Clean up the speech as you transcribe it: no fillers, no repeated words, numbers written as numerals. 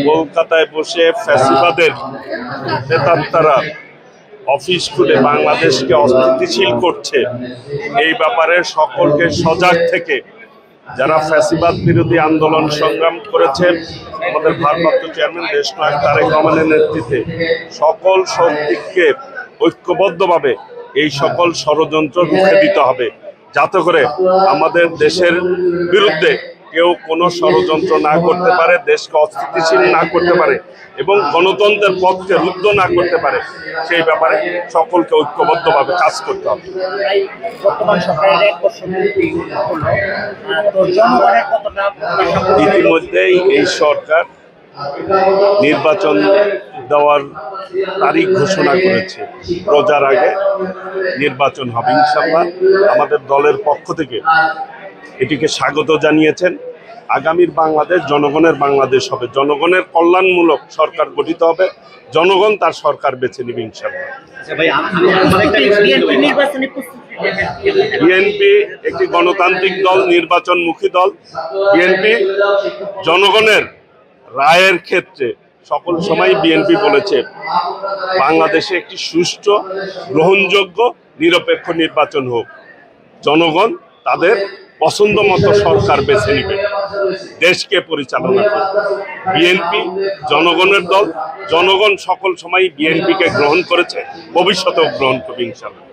কলকাতায় বসে ফ্যাসিবাদের নেতারা অফিস খুলে বাংলাদেশকে অস্থিতিশীল করছে, এই ব্যাপারে সকলকে সজাগ থেকে যারা ফ্যাসিবাদ বিরোধী আন্দোলন সংগ্রাম করেছেন, আমাদের ভারপ্রাপ্ত চেয়ারম্যান দেশনায়ক তারেক রহমানের নেতৃত্বে সকল শক্তিকে ঐক্যবদ্ধভাবে এই সকল ষড়যন্ত্র রুখে দিতে হবে, যাতে করে আমাদের দেশের বিরুদ্ধে কেউ কোনো ষড়যন্ত্র না করতে পারে, দেশকে অস্থিতিশীল না করতে পারে এবং গণতন্ত্রের পথকে রুদ্ধ না করতে পারে। সেই ব্যাপারে সকলকে ঐক্যবদ্ধভাবে কাজ করতে হবে। ইতিমধ্যেই এই সরকার নির্বাচন দেওয়ার তারিখ ঘোষণা করেছে, রোজার আগে নির্বাচন হবে ইনশাআল্লাহ। আমাদের দলের পক্ষ থেকে এটিকে স্বাগত জানিয়েছেন। আগামীর বাংলাদেশ জনগণের বাংলাদেশ হবে, জনগণের কল্যাণমূলক সরকার গঠিত হবে, জনগণ তার সরকার বেছে নেবে ইনশাআল্লাহ। বিএনপি একটি গণতান্ত্রিক দল, নির্বাচনমুখী দল। বিএনপি জনগণের রায়ের ক্ষেত্রে সকল সময় বিএনপি বলেছে বাংলাদেশে একটি সুষ্ঠু, গ্রহণযোগ্য, নিরপেক্ষ নির্বাচন হোক, জনগণ তাদের পছন্দ মতো সরকার বেছে নেবে, দেশকে পরিচালনা করবে। বিএনপি জনগণের দল, জনগণ সকল সময় বিএনপিকে গ্রহণ করেছে, ভবিষ্যতেও গ্রহণ করবে ইনশাআল্লাহ।